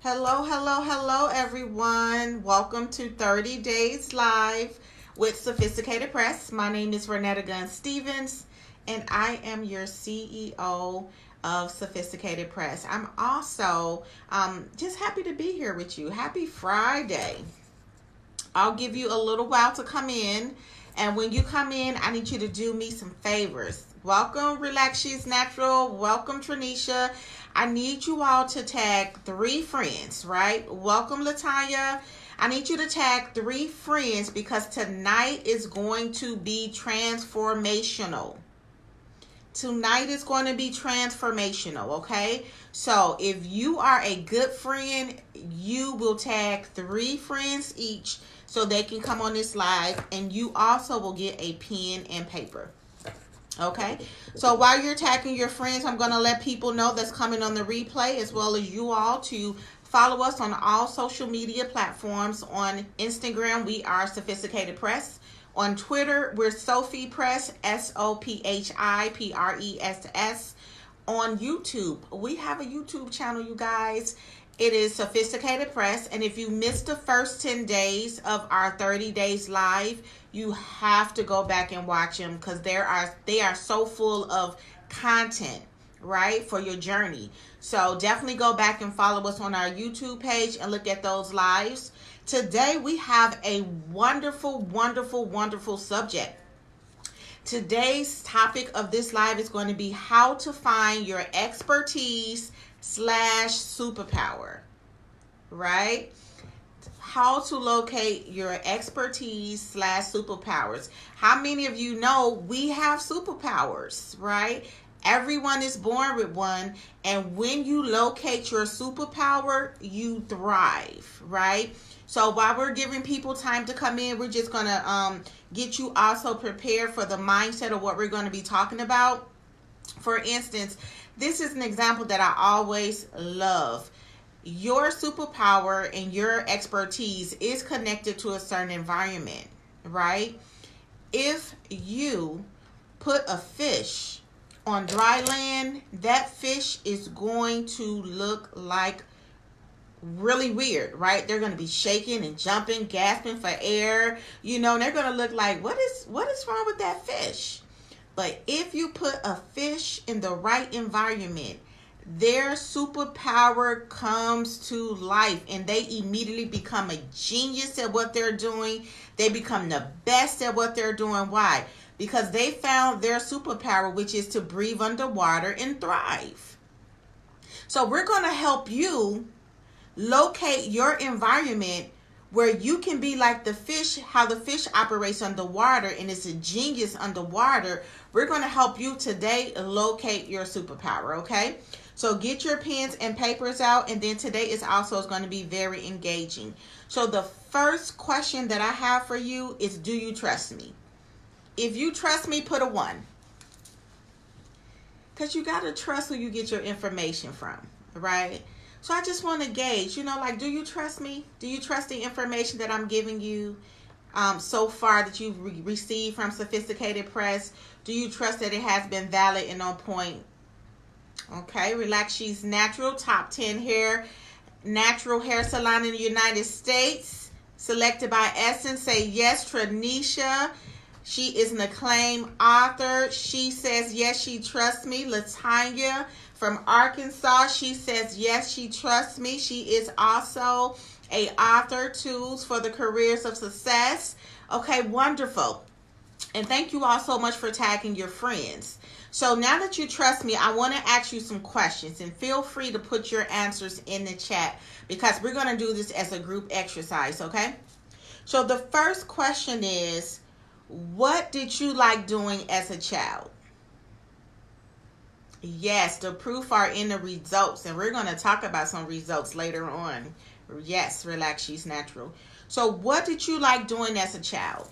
Hello, hello, hello, everyone. Welcome to 30 Days Live with Sophisticated Press. My name is Renetta Gunn Stevens, and I am your CEO of Sophisticated Press. I'm also just happy to be here with you. Happy Friday. I'll give you a little while to come in. And when you come in, I need you to do me some favors. Welcome, Relax She's Natural. Welcome, Tranisha. I need you all to tag 3 friends, right? Welcome, Latanya. I need you to tag 3 friends because tonight is going to be transformational. Tonight is going to be transformational, okay? So if you are a good friend, you will tag 3 friends each so they can come on this live, and you also will get a pen and paper. Okay, so while you're tagging your friends, I'm going to let people know that's coming on the replay, as well as you all, to follow us on all social media platforms. On Instagram, we are Sophisticated Press. On Twitter, we're Sophie Press, SOPHIPRESS. On YouTube, we have a YouTube channel, you guys. It is Sophisticated Press, and if you missed the first 10 days of our 30 Days Live, you have to go back and watch them because they are so full of content, right, for your journey. So definitely go back and follow us on our YouTube page and look at those lives. Today we have a wonderful, wonderful, wonderful subject. Today's topic of this live is going to be how to find your expertise / superpower, right? How to locate your expertise / superpowers. How many of you know we have superpowers, right? Everyone is born with one, and when you locate your superpower, you thrive, right? So while we're giving people time to come in, we're just going to get you also prepared for the mindset of what we're going to be talking about. For instance, this is an example that I always love. Your superpower and your expertise is connected to a certain environment, right? If you put a fish on dry land, that fish is going to look like really weird, right? They're going to be shaking and jumping, gasping for air, and they're going to look like, what is wrong with that fish? But if you put a fish in the right environment, their superpower comes to life, and they immediately become a genius at what they're doing. They become the best at what they're doing. Why? Because they found their superpower, which is to breathe underwater and thrive. So we're going to help you locate your environment where you can be like the fish, how the fish operates underwater, and it's a genius underwater. We're going to help you today locate your superpower, okay? So get your pens and papers out, and then today is going to be very engaging. So the first question that I have for you is, do you trust me? If you trust me, put a 1. Because you got to trust who you get your information from, right? So I just want to gauge, do you trust me? Do you trust the information that I'm giving you so far that you've received from Sophisticated Press? Do you trust that it has been valid and on point? Okay, Relax She's Natural, top 10 natural hair salon in the United States, selected by Essence. Say yes, Tranisha. She is an acclaimed author. She says yes, she trusts me. Latanya from Arkansas, she says yes, she trusts me. She is also a author, Tools for the Careers of Success. Okay, wonderful. And thank you all so much for tagging your friends. So now that you trust me, I want to ask you some questions, and feel free to put your answers in the chat because we're going to do this as a group exercise, okay? So the first question is, what did you like doing as a child? Yes, the proof are in the results, and we're going to talk about some results later on. Yes, Relax She's Natural. So what did you like doing as a child?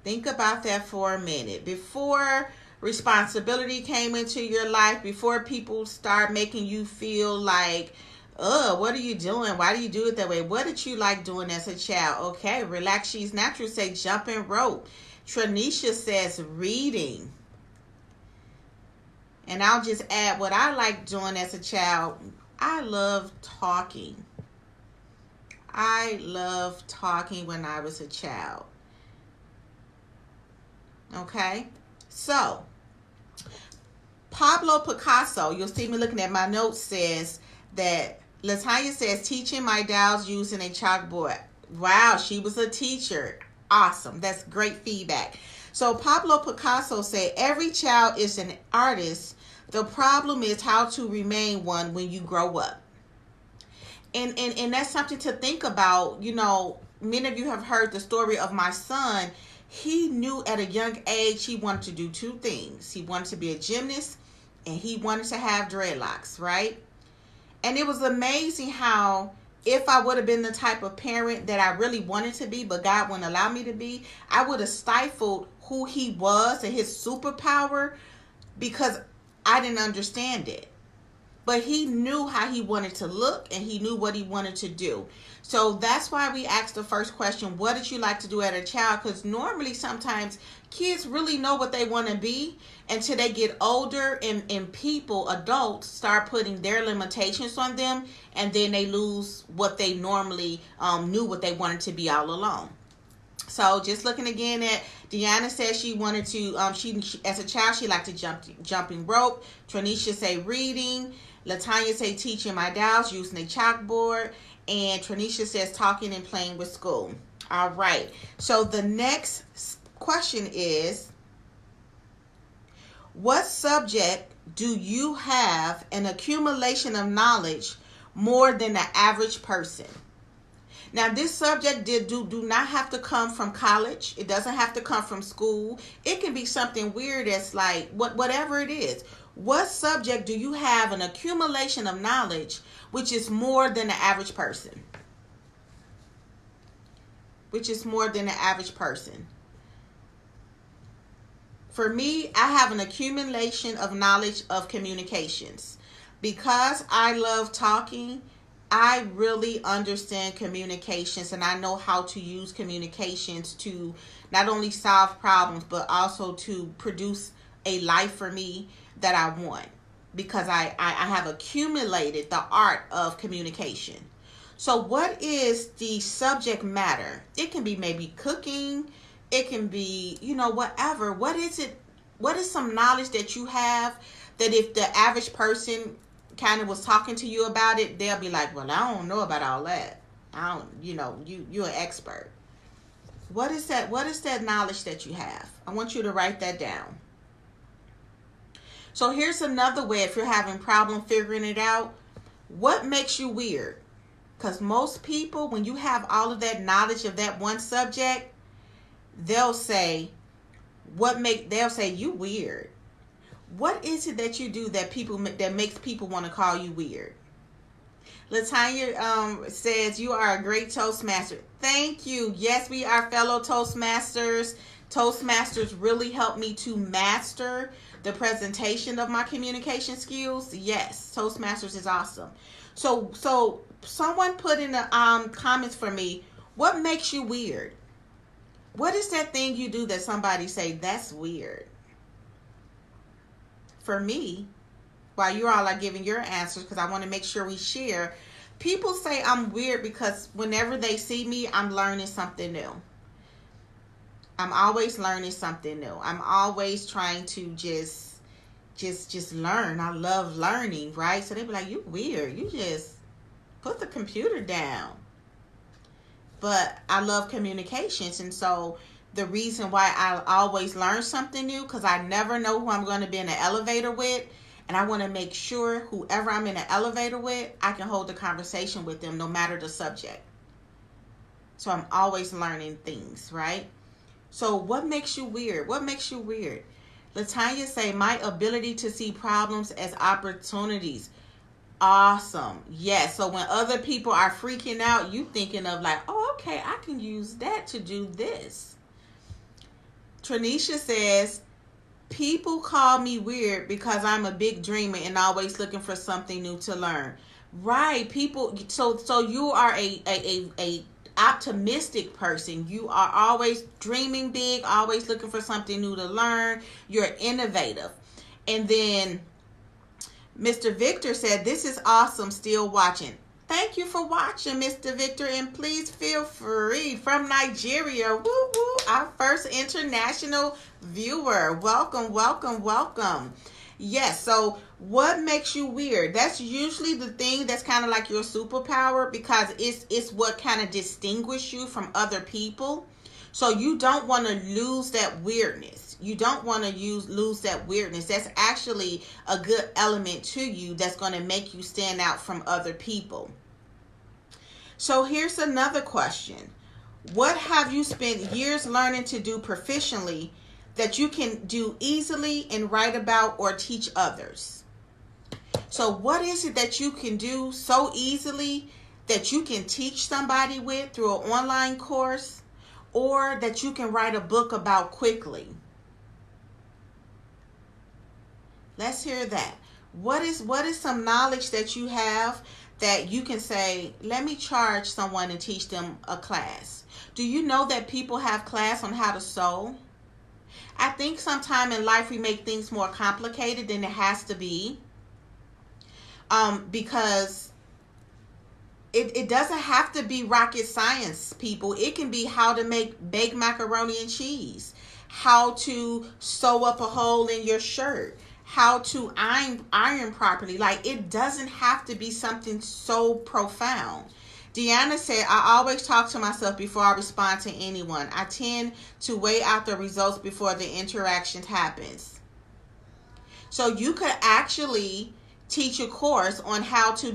Think about that for a minute. Before responsibility came into your life, before people start making you feel like, what are you doing? Why do you do it that way? What did you like doing as a child? Okay, Relax She's Natural say jumping rope. Tranisha says reading. And I'll just add what I like doing as a child. I love talking. I loved talking when I was a child. Okay? So, Pablo Picasso, you'll see me looking at my notes, says that Latanya says, teaching my dolls using a chalkboard. Wow, she was a teacher. Awesome. That's great feedback. So Pablo Picasso said, every child is an artist. The problem is how to remain one when you grow up. And that's something to think about. You know, many of you have heard the story of my son. He knew at a young age he wanted to do two things. He wanted to be a gymnast and he wanted to have dreadlocks, right? And it was amazing how if I would have been the type of parent that I really wanted to be, but God wouldn't allow me to be, I would have stifled who he was and his superpower because I didn't understand it. But he knew how he wanted to look and he knew what he wanted to do. So that's why we asked the first question, what did you like to do as a child? Because normally sometimes kids really know what they want to be until they get older and people, adults, start putting their limitations on them, and then they lose what they normally knew what they wanted to be all along. So just looking again at Deanna says she wanted to, she as a child, she liked to jumping rope. Tranisha say reading. Latanya say teaching my dolls using a chalkboard. And Tranisha says talking and playing with school. All right. So the next question is, what subject do you have an accumulation of knowledge more than the average person? Now, this subject do not have to come from college. It doesn't have to come from school. It can be something weird that's like, whatever it is. What subject do you have an accumulation of knowledge which is more than the average person? Which is more than the average person. For me, I have an accumulation of knowledge of communications. Because I love talking, I really understand communications, and I know how to use communications to not only solve problems, but also to produce a life for me that I want, because I have accumulated the art of communication. So what is the subject matter? It can be maybe cooking. It can be, whatever. What is it? What is some knowledge that you have that if the average person kind of was talking to you about it, they'll be like, well, I don't know about all that. I don't, you're an expert. What is that? What is that knowledge that you have? I want you to write that down. So here's another way if you're having problem figuring it out. What makes you weird? Because most people, when you have all of that knowledge of that one subject, they'll say, they'll say you weird. What is it that you do that makes people want to call you weird? Latanya says you are a great Toastmaster. Thank you. Yes, we are fellow Toastmasters. Toastmasters really helped me to master the presentation of my communication skills. Yes, Toastmasters is awesome. So someone put in the comments for me, what makes you weird? What is that thing you do that somebody say, that's weird? For me, while you all are giving your answers, because I want to make sure we share, people say I'm weird because whenever they see me, I'm learning something new. I'm always learning something new. I'm always trying to just learn. I love learning, right? So they be like, you weird. You just put the computer down. But I love communications, and so the reason why I always learn something new, because I never know who I'm going to be in an elevator with, and I want to make sure whoever I'm in an elevator with, I can hold a conversation with them no matter the subject. So I'm always learning things, right? So what makes you weird? What makes you weird? Latanya say, my ability to see problems as opportunities. Awesome. Yes. So when other people are freaking out, you thinking of like, oh, okay, I can use that to do this. Tranisha says, people call me weird because I'm a big dreamer and always looking for something new to learn. Right. People. So you are a optimistic person. You are always dreaming big, always looking for something new to learn. You're innovative. And then Mr. Victor said, this is awesome, still watching. Thank you for watching, Mr. Victor, and please feel free. From Nigeria, woo woo, our first international viewer. Welcome, welcome, welcome. Yes, so what makes you weird? That's usually the thing that's kind of like your superpower, because it's what kind of distinguishes you from other people. So you don't want to lose that weirdness. You don't want to lose that weirdness. That's actually a good element to you that's going to make you stand out from other people. So here's another question. What have you spent years learning to do proficiently that you can do easily and write about or teach others? So what is it that you can do so easily that you can teach somebody with through an online course, or that you can write a book about quickly? Let's hear that. What is some knowledge that you have that you can say, let me charge someone and teach them a class? Do you know that people have class on how to sew? I think sometime in life we make things more complicated than it has to be. Because it doesn't have to be rocket science, people. It can be how to bake macaroni and cheese, how to sew up a hole in your shirt, how to iron properly. Like, it doesn't have to be something so profound. Deanna said, I always talk to myself before I respond to anyone. I tend to weigh out the results before the interaction happens. So you could actually teach a course on how to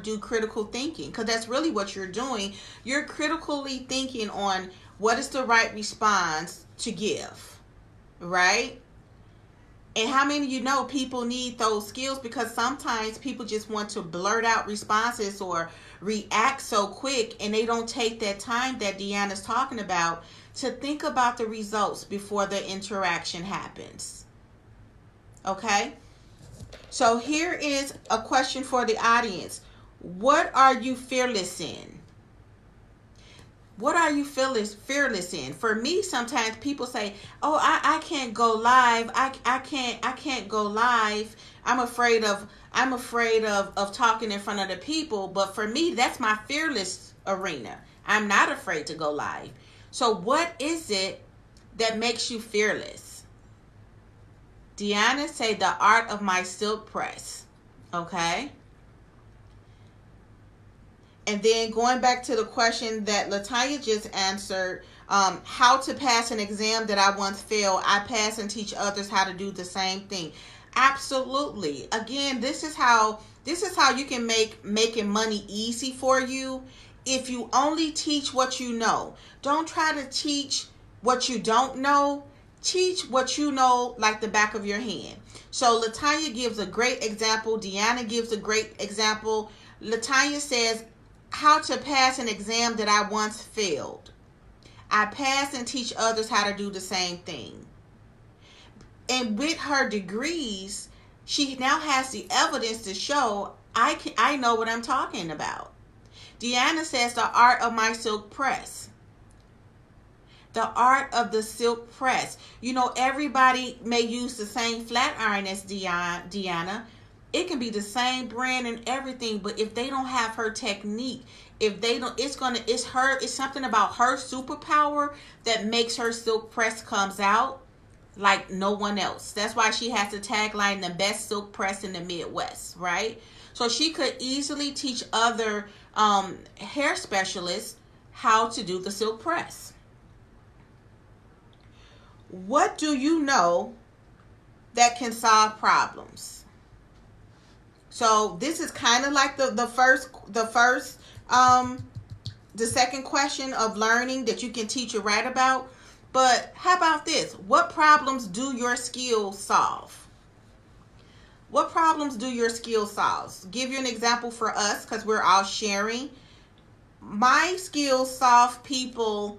do critical thinking, because that's really what you're doing. You're critically thinking on what is the right response to give, right? And how many of you know people need those skills, because sometimes people just want to blurt out responses or react so quick, and they don't take that time that Deanna's talking about to think about the results before the interaction happens. Okay? So here is a question for the audience. What are you fearless in? What are you fearless in? For me, sometimes people say, oh, I can't go live. I can't go live. I'm afraid of talking in front of the people. But for me, that's my fearless arena. I'm not afraid to go live. So what is it that makes you fearless? Deanna say, the art of my silk press. Okay. And then going back to the question that Latanya just answered, how to pass an exam that I once failed. I pass and teach others how to do the same thing. Absolutely. Again, this is how you can making money easy for you. If you only teach what you know. Don't try to teach what you don't know. Teach what you know like the back of your hand. So Latanya gives a great example. Deanna gives a great example. Latanya says, how to pass an exam that I once failed. I pass and teach others how to do the same thing. And with her degrees, she now has the evidence to show I know what I'm talking about. Deanna says, the art of my silk press. The art of the silk press. You know, everybody may use the same flat iron as Deanna. It can be the same brand and everything, but if they don't have her technique, if they don't, it's something about her superpower that makes her silk press comes out like no one else. That's why she has the tagline, the best silk press in the Midwest, right? So she could easily teach other hair specialists how to do the silk press. What do you know that can solve problems? So this is kind of like the second question of learning that you can teach or write about. But how about this? What problems do your skills solve? What problems do your skills solve? Give you an example for us, because we're all sharing. My skills solve people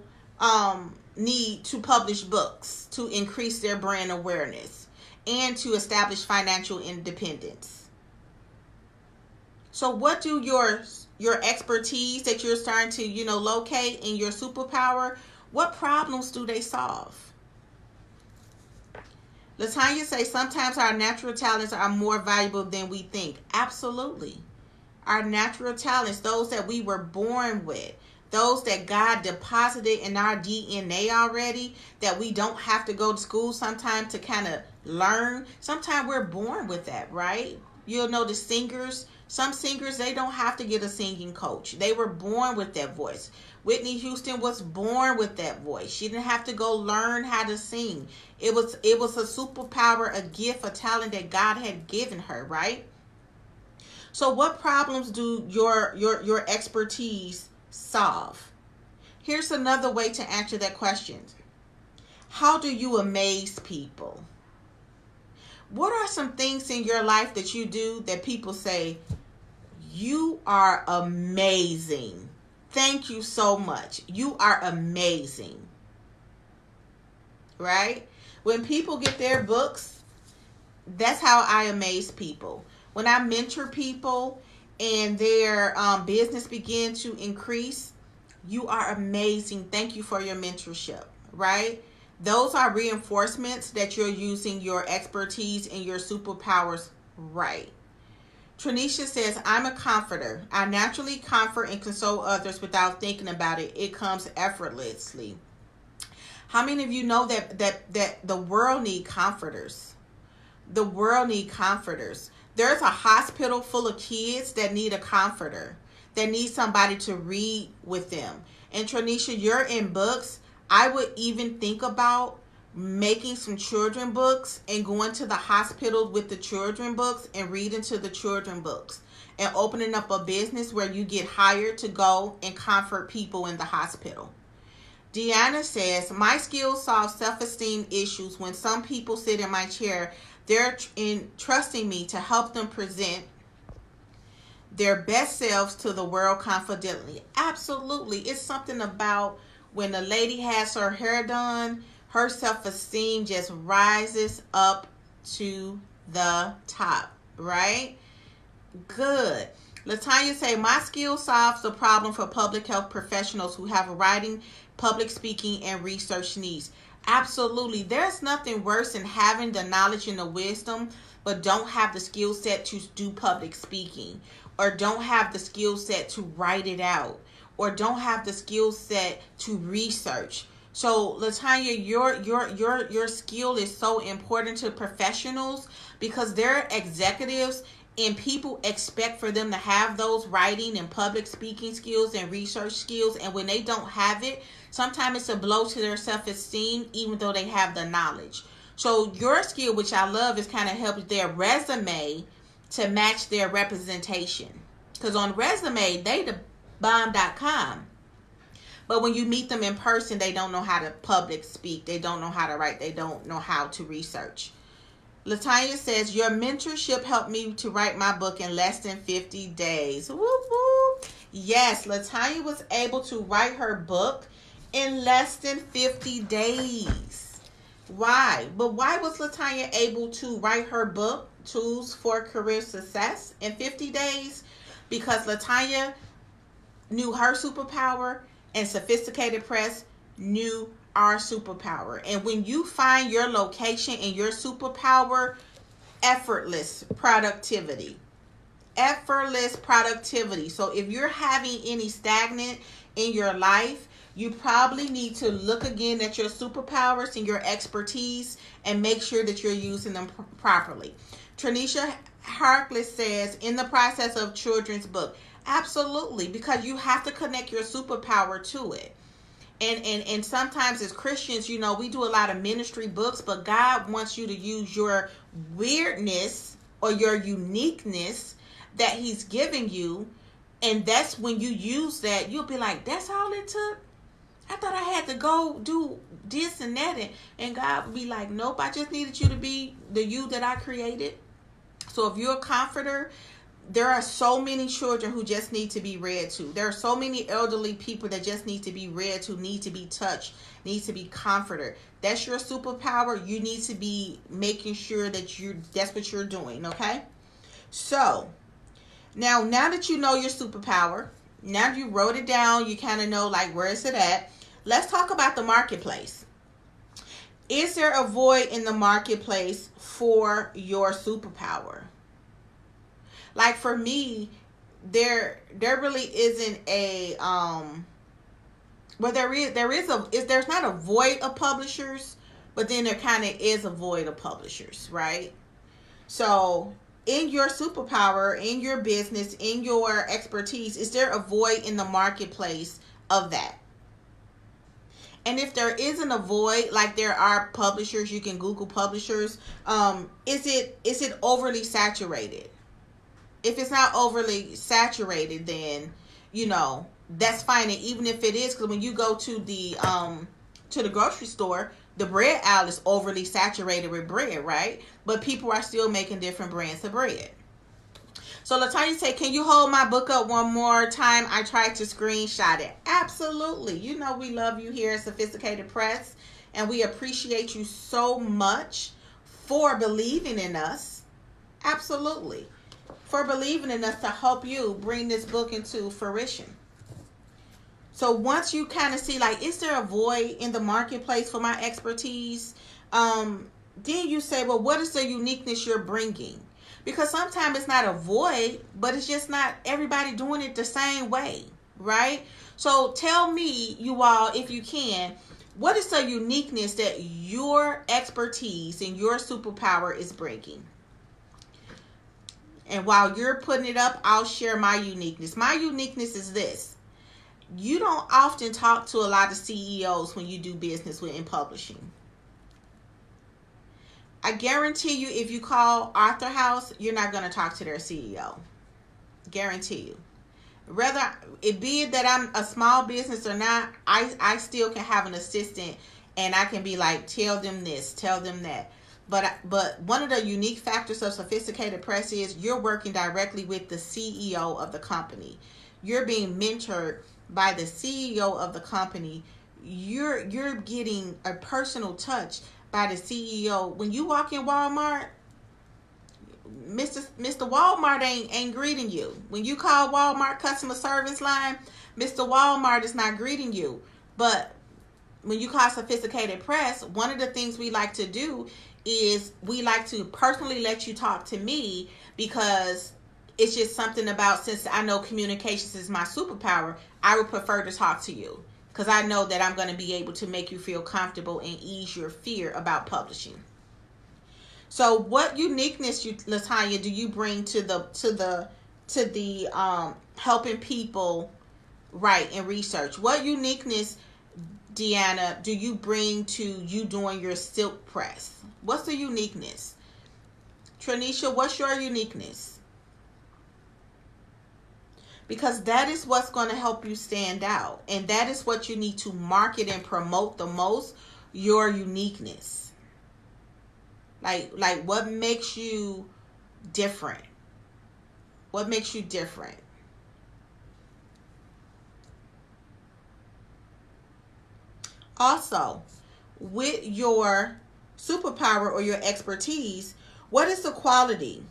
need to publish books to increase their brand awareness and to establish financial independence. So what do your expertise that you're starting to, locate in your superpower, what problems do they solve? Latanya say sometimes our natural talents are more valuable than we think. Absolutely. Our natural talents, those that we were born with, those that God deposited in our DNA already, that we don't have to go to school sometimes to kind of learn. Sometimes we're born with that, right? You'll know the singers. Some singers, they don't have to get a singing coach. They were born with that voice. Whitney Houston was born with that voice. She didn't have to go learn how to sing. It was a superpower, a gift, a talent that God had given her, right? So what problems do your expertise solve? Here's another way to answer that question. How do you amaze people? What are some things in your life that you do that people say, you are amazing? Thank you so much. You are amazing. Right? When people get their books, that's how I amaze people. When I mentor people and their business begin to increase, you are amazing. Thank you for your mentorship, right? Those are reinforcements that you're using your expertise and your superpowers right. Tranisha says, I'm a comforter. I naturally comfort and console others without thinking about it. It comes effortlessly. How many of you know that the world need comforters? The world need comforters. There's a hospital full of kids that need a comforter, that need somebody to read with them. And Tranisha, you're in books. I would even think about making some children books and going to the hospital with the children books and reading to the children books and opening up a business where you get hired to go and comfort people in the hospital. Deanna says, my skills solve self-esteem issues. When some people sit in my chair, they're trusting me to help them present their best selves to the world confidently. Absolutely. It's something about when a lady has her hair done, her self-esteem just rises up to the top, right? Good. Latanya say, my skill solves the problem for public health professionals who have writing, public speaking, and research needs. Absolutely. There's nothing worse than having the knowledge and the wisdom, but don't have the skill set to do public speaking, or don't have the skill set to write it out, or don't have the skill set to research. So Latanya, your skill is so important to professionals because they're executives and people expect for them to have those writing and public speaking skills and research skills. And when they don't have it, sometimes it's a blow to their self-esteem, even though they have the knowledge. So your skill, which I love, is kind of helps their resume to match their representation. Because on resume, they the bomb.com. But when you meet them in person, they don't know how to public speak. They don't know how to write. They don't know how to research. Latanya says, your mentorship helped me to write my book in less than 50 days. Whoop, whoop. Yes, Latanya was able to write her book in less than 50 days. Why? But why was Latanya able to write her book, Tools for Career Success, in 50 days? Because Latanya knew her superpower and Sophisticated Press knew our superpower. And when you find your location and your superpower, effortless productivity. Effortless productivity. So if you're having any stagnant in your life, you probably need to look again at your superpowers and your expertise and make sure that you're using them properly. Tranisha Harkless says, in the process of children's book. Absolutely, because you have to connect your superpower to it. And sometimes as Christians, you know, we do a lot of ministry books, but God wants you to use your weirdness or your uniqueness that he's giving you. And that's when you use that, you'll be like, that's all it took? I thought I had to go do this and that. And God will be like, nope, I just needed you to be the you that I created. So if you're a comforter, there are so many children who just need to be read to. There are so many elderly people that just need to be read to, need to be touched, need to be comforted. That's your superpower. You need to be making sure that that's what you're doing, okay? So, now that you know your superpower, now you wrote it down, you kind of know like where is it at. Let's talk about the marketplace. Is there a void in the marketplace for your superpower? Like for me, there really isn't a well, there's not a void of publishers, but then there kind of is a void of publishers, right? So in your superpower, in your business, in your expertise, is there a void in the marketplace of that? And if there isn't a void, like there are publishers, you can Google publishers. Is it overly saturated? If it's not overly saturated, then that's fine. And even if it is, because when you go to the grocery store, the bread aisle is overly saturated with bread, right? But people are still making different brands of bread. So Latanya said, can you hold my book up one more time? I tried to screenshot it. Absolutely. You know we love you here at Sophisticated Press, and we appreciate you so much for believing in us. Absolutely. For believing in us to help you bring this book into fruition. So once you kind of see, like, is there a void in the marketplace for my expertise? Then you say, well, what is the uniqueness you're bringing? Because sometimes it's not a void, but it's just not everybody doing it the same way, right? So tell me, you all, if you can, what is the uniqueness that your expertise and your superpower is bringing? And while you're putting it up, I'll share my uniqueness. My uniqueness is this. You don't often talk to a lot of CEOs when you do business in publishing. I guarantee you, if you call Arthur House, you're not going to talk to their CEO. Guarantee you. Whether it be it that I'm a small business or not, I still can have an assistant and I can be like, tell them this, tell them that. But one of the unique factors of Sophisticated Press is you're working directly with the CEO of the company. You're being mentored by the CEO of the company. You're getting a personal touch by the CEO. When you walk in Walmart, Mr. Walmart ain't greeting you. When you call Walmart customer service line, Mr. Walmart is not greeting you. But when you call Sophisticated Press, one of the things we like to do is we like to personally let you talk to me, because it's just something about, since I know communications is my superpower, I would prefer to talk to you, because I know that I'm going to be able to make you feel comfortable and ease your fear about publishing. So what uniqueness, Latanya, do you bring to the helping people write and research? What uniqueness, Deanna, do you bring to you doing your silk press? What's the uniqueness? Tranisha, what's your uniqueness? Because that is what's going to help you stand out. And that is what you need to market and promote the most, your uniqueness. Like what makes you different? What makes you different? Also, with your superpower or your expertise, what is the quality?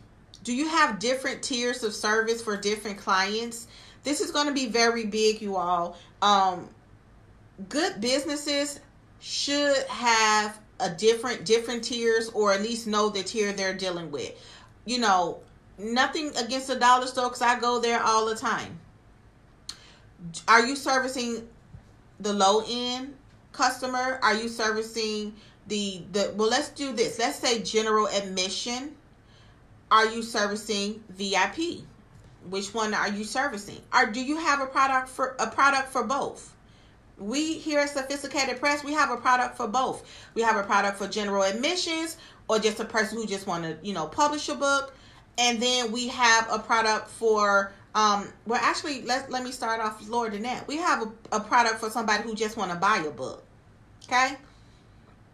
Do you have different tiers of service for different clients? This is going to be very big, you all. Good businesses should have a different tiers, or at least know the tier they're dealing with. Nothing against the dollar store, because I go there all the time. Are you servicing the low end customer? Are you servicing the well, let's do this. Let's say general admission. Are you servicing VIP? Which one are you servicing? Or do you have a product for both? We here at Sophisticated Press, we have a product for both. We have a product for general admissions, or just a person who just want to, publish a book. And then we have a product for, well, actually, let me start off lower than that. We have a product for somebody who just want to buy a book. Okay?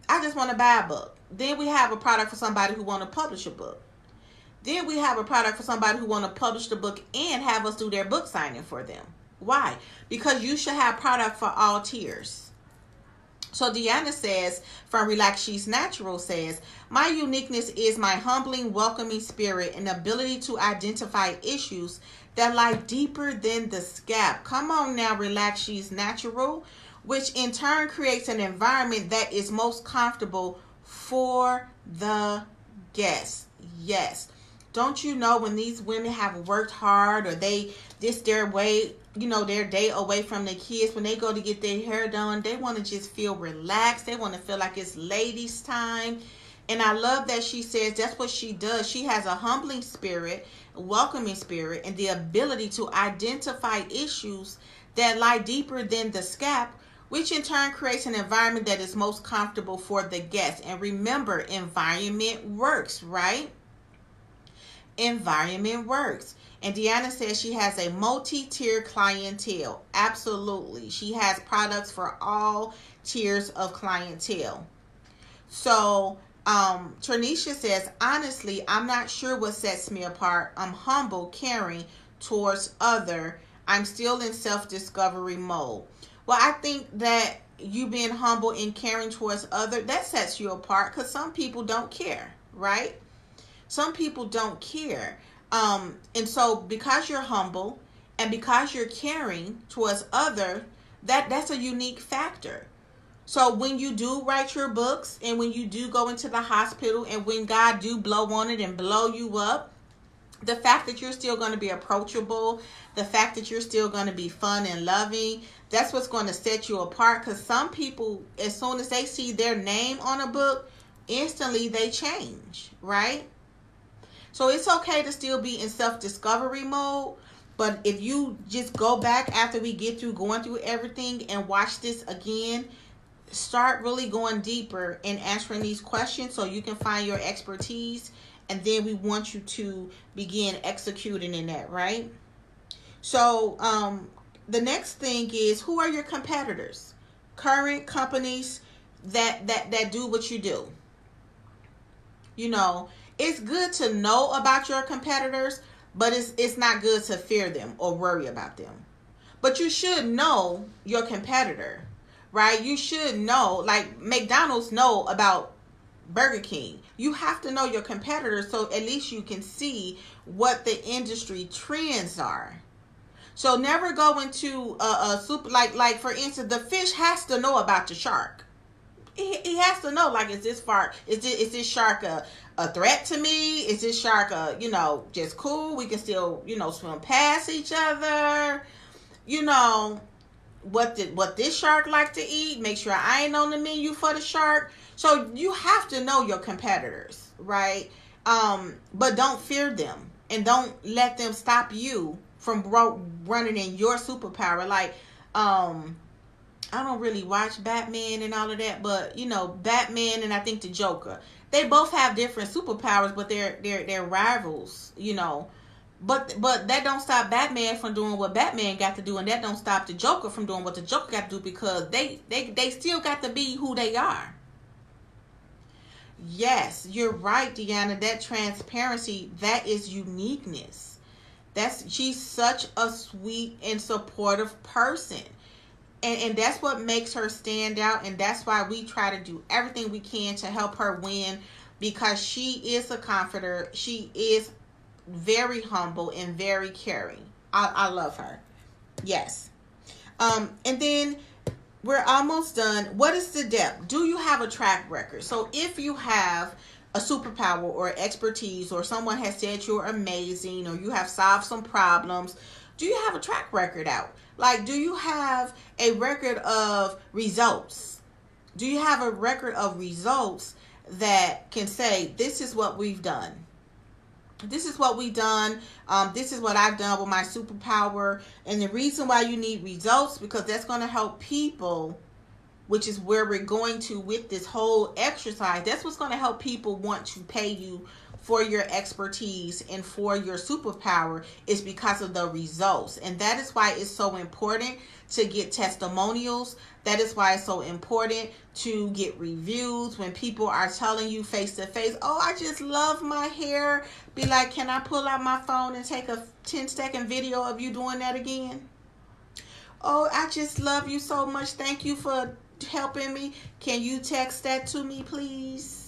I just want to buy a book. Then we have a product for somebody who want to publish a book. Then we have a product for somebody who want to publish the book and have us do their book signing for them. Why? Because you should have product for all tiers. So Deanna says, from Relax She's Natural, says, my uniqueness is my humbling, welcoming spirit and ability to identify issues that lie deeper than the scalp. Come on now, Relax She's Natural. which in turn creates an environment that is most comfortable for the guests. Yes. Don't you know when these women have worked hard, or their way, their day away from their kids, when they go to get their hair done, they want to just feel relaxed. They want to feel like it's ladies' time. And I love that she says that's what she does. She has a humbling spirit, a welcoming spirit, and the ability to identify issues that lie deeper than the scalp, which in turn creates an environment that is most comfortable for the guests. And remember, environment works, right? Environment works. And Deanna says she has a multi-tier clientele. Absolutely. She has products for all tiers of clientele. So, Ternisha says, honestly, I'm not sure what sets me apart. I'm humble, caring towards other. I'm still in self-discovery mode. Well, I think that you being humble and caring towards other, that sets you apart, because some people don't care, right? Some people don't care. And so because you're humble and because you're caring towards other, that's a unique factor. So when you do write your books, and when you do go into the hospital, and when God do blow on it and blow you up, the fact that you're still going to be approachable, the fact that you're still going to be fun and loving, that's what's going to set you apart. Because some people, as soon as they see their name on a book, instantly they change, right? So it's okay to still be in self-discovery mode. But if you just go back after we get through going through everything and watch this again, start really going deeper and answering these questions so you can find your expertise. And then we want you to begin executing in that, right? So the next thing is, who are your competitors? Current companies that do what you do. It's good to know about your competitors, but it's not good to fear them or worry about them. But you should know your competitor, right? You should know, like McDonald's know about Burger King. You have to know your competitors, so at least you can see what the industry trends are. So never go into a super, like for instance, the fish has to know about the shark. He has to know, like, is this shark a threat to me? Is this shark just cool? We can still swim past each other. What this shark like to eat? Make sure I ain't on the menu for the shark. So you have to know your competitors, right? But don't fear them, and don't let them stop you from running in your superpower. Like, I don't really watch Batman and all of that, but Batman and I think the Joker, they both have different superpowers, but they're rivals, But that don't stop Batman from doing what Batman got to do, and that don't stop the Joker from doing what the Joker got to do, because they still got to be who they are. Yes, you're right, Deanna. That transparency, that is uniqueness. She's such a sweet and supportive person. And that's what makes her stand out, and that's why we try to do everything we can to help her win, because she is a comforter. She is very humble and very caring. I love her. Yes. And then we're almost done. What is the depth? Do you have a track record? So if you have a superpower or expertise, or someone has said you're amazing, or you have solved some problems, do you have a track record out? Like, do you have a record of results? Do you have a record of results that can say, this is what we've done? This is what we've done. This is what I've done with my superpower. And the reason why you need results, because that's going to help people, which is where we're going to with this whole exercise. That's what's going to help people want to pay you for your expertise and for your superpower, is because of the results. And that is why it's so important to get testimonials. That is why it's so important to get reviews when people are telling you face to face, oh, I just love my hair. Be like, can I pull out my phone and take a 10-second video of you doing that again? Oh, I just love you so much. Thank you for helping me. Can you text that to me, please?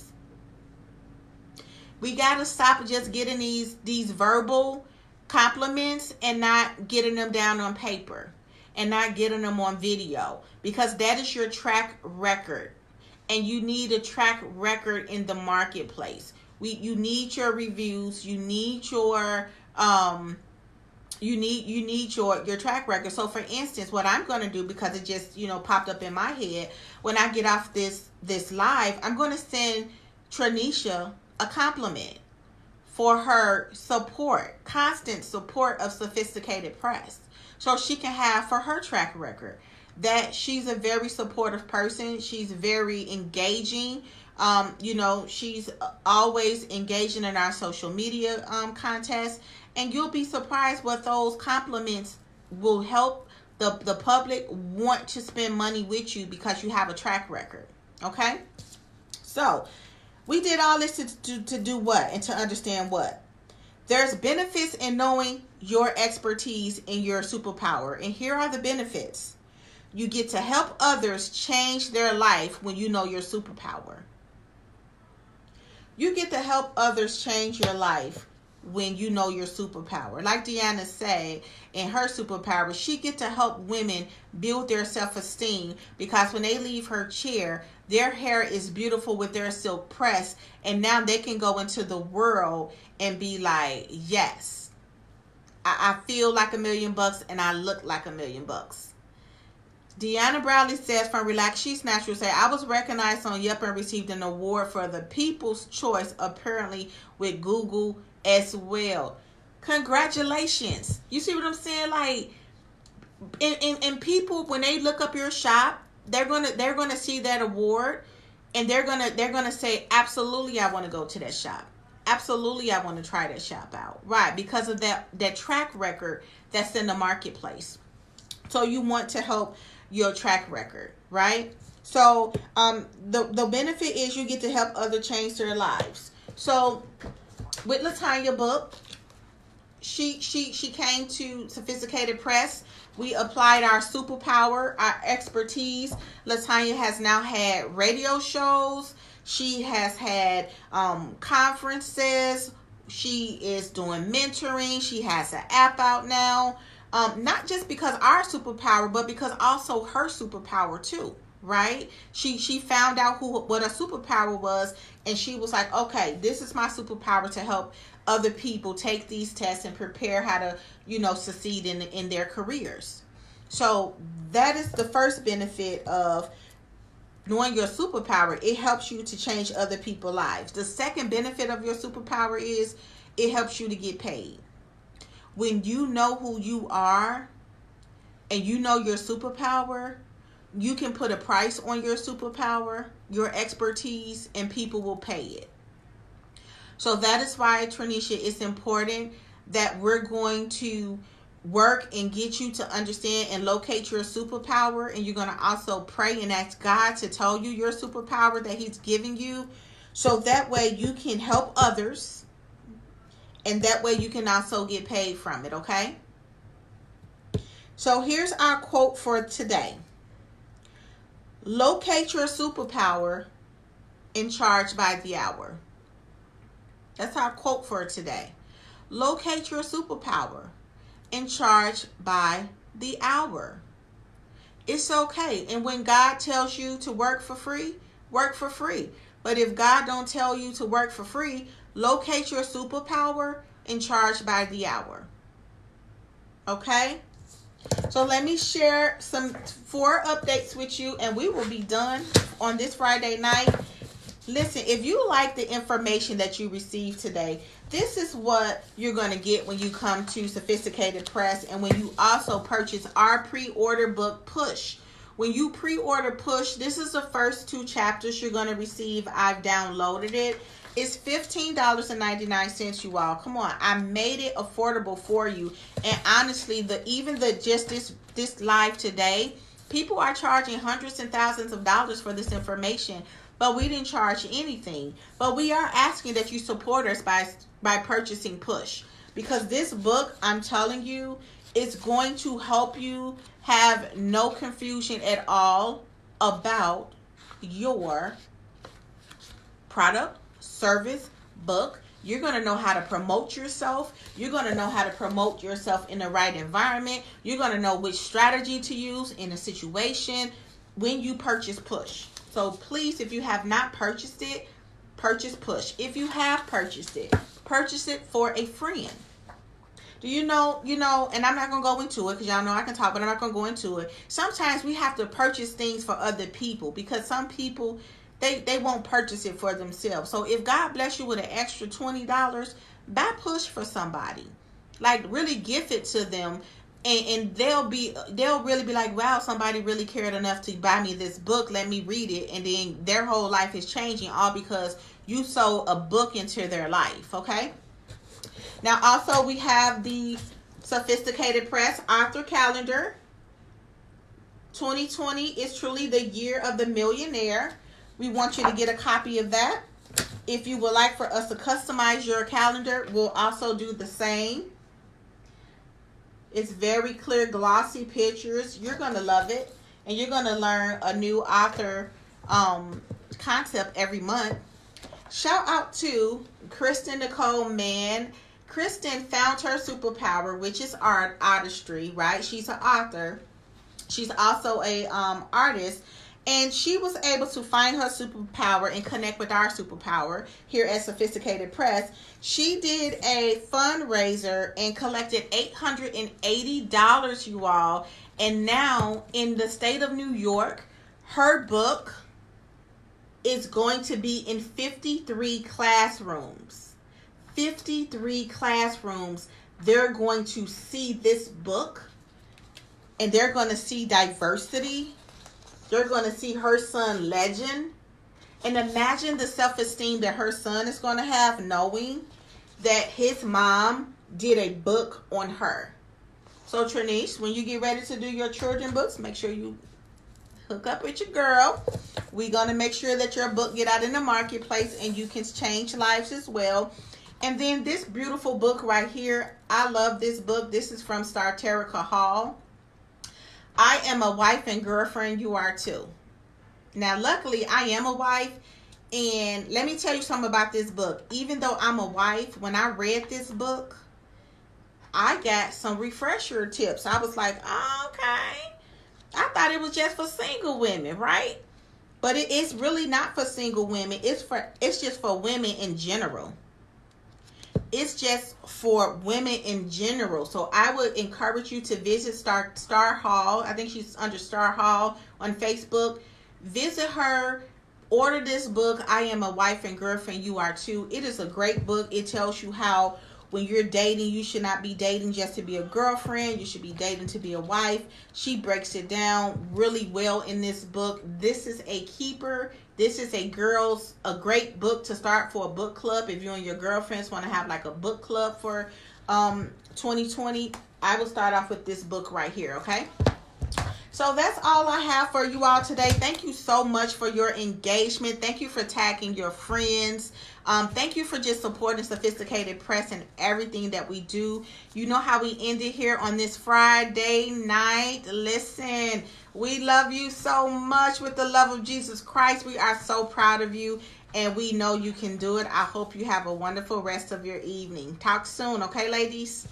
We got to stop just getting these verbal compliments and not getting them down on paper. and not getting them on video, because that is your track record. And you need a track record in the marketplace. You need your reviews, you need your your track record. So for instance, what I'm going to do, because it just popped up in my head, when I get off this live, I'm going to send Tranisha a compliment for her support, constant support of Sophisticated Press, so she can have for her track record that she's a very supportive person. She's very engaging. She's always engaging in our social media contests, and you'll be surprised what those compliments will help the public want to spend money with you, because you have a track record. Okay, so we did all this to do what, and to understand what? There's benefits in knowing your expertise and your superpower, and here are the benefits. You get to help others change their life when you know your superpower. You get to help others change your life when you know your superpower. Like Deanna said, in her superpower, she get to help women build their self-esteem, because when they leave her chair, their hair is beautiful with their silk press, and now they can go into the world and be like, yes, I feel like $1 million and I look like $1 million. Deanna Bradley says from Relax She's Natural, say, I was recognized on Yelp and received an award for the People's Choice, apparently with Google as well. Congratulations. You see what I'm saying? Like, and people, when they look up your shop, they're gonna see that award, and they're gonna say, absolutely, I want to go to that shop. Absolutely, I want to try that shop out. Right, because of that track record that's in the marketplace. So you want to help your track record, right? So the benefit is you get to help others change their lives. So with Latanya Book, she came to Sophisticated Press. We applied our superpower, our expertise. Latanya has now had radio shows. She has had conferences. She is doing mentoring. She has an app out now. Not just because our superpower, but because also her superpower too, right? She found out what her superpower was, and she was like, okay, this is my superpower, to help other people take these tests and prepare how to, succeed in their careers. So that is the first benefit of knowing your superpower. It helps you to change other people's lives. The second benefit of your superpower is it helps you to get paid. When you know who you are and you know your superpower, you can put a price on your superpower, your expertise, and people will pay it. So that is why, Tranisha, it's important that we're going to work and get you to understand and locate your superpower. And you're going to also pray and ask God to tell you your superpower that He's giving you. So that way you can help others. And that way you can also get paid from it, okay? So here's our quote for today. Locate your superpower and charge by the hour. That's our quote for today. Locate your superpower and charge by the hour. It's okay. And when God tells you to work for free, work for free. But if God don't tell you to work for free, locate your superpower and charge by the hour. Okay? So let me share 4 updates with you, and we will be done on this Friday night. Listen, if you like the information that you received today, this is what you're going to get when you come to Sophisticated Press, and when you also purchase our pre-order book, Push. When you pre-order Push, this is the first 2 chapters you're going to receive. I've downloaded it. It's $15.99, you all. Come on, I made it affordable for you. And honestly, this live today, people are charging hundreds and thousands of dollars for this information, but we didn't charge anything. But we are asking that you support us by purchasing Push, because this book, I'm telling you, is going to help you have no confusion at all about your product, service, book, You're going to know how to promote yourself. You're going to know how to promote yourself in the right environment. You're going to know which strategy to use in a situation when you purchase Push. So please, if you have not purchased it, purchase Push. If you have purchased it, purchase it for a friend. Do you know, and I'm not going to go into it because y'all know I can talk, but I'm not going to go into it. Sometimes we have to purchase things for other people because some people, they won't purchase it for themselves. So if God bless you with an extra $20, buy Push for somebody. Like really gift it to them, and they'll really be like, wow, somebody really cared enough to buy me this book. Let me read it. And then their whole life is changing all because you sold a book into their life. Okay. Now, also, we have the Sophisticated Press Author Calendar. 2020 is truly the year of the millionaire. We want you to get a copy of that. If you would like for us to customize your calendar, we'll also do the same. It's very clear, glossy pictures. You're going to love it. And you're going to learn a new author concept every month. Shout out to Kristen Nicole Mann. Kristen found her superpower, which is artistry, right? She's an author. She's also a artist, and she was able to find her superpower and connect with our superpower here at Sophisticated Press. She did a fundraiser and collected $880, you all, and now in the state of New York, her book is going to be in 53 classrooms. 53 classrooms. They're going to see this book, and they're going to see diversity. They're going to see her son Legend, and imagine the self-esteem that her son is going to have knowing that his mom did a book on her. So Trinice, when you get ready to do your children books, make sure you hook up with your girl. We're going to make sure that your book get out in the marketplace and you can change lives as well. And then this beautiful book right here. I love this book. This is from Starterica Hall. I am a wife and girlfriend. You are too. Now, luckily, I am a wife. And let me tell you something about this book. Even though I'm a wife, when I read this book, I got some refresher tips. I was like, oh, okay. I thought it was just for single women, right? But it is really not for single women. It's just for women in general. It's just for women in general. So I would encourage you to visit Star Hall. I think she's under Star Hall on Facebook. Visit her. Order this book. I am a wife and girlfriend. You are too. It is a great book. It tells you how when you're dating, you should not be dating just to be a girlfriend. You should be dating to be a wife. She breaks it down really well in this book. This is a keeper. This is a great book to start for a book club. If you and your girlfriends want to have like a book club for 2020, I will start off with this book right here, okay? So that's all I have for you all today. Thank you so much for your engagement. Thank you for tagging your friends. Thank you for just supporting Sophisticated Press and everything that we do. You know how we end it here on this Friday night. Listen, we love you so much with the love of Jesus Christ. We are so proud of you, and we know you can do it. I hope you have a wonderful rest of your evening. Talk soon, okay, ladies?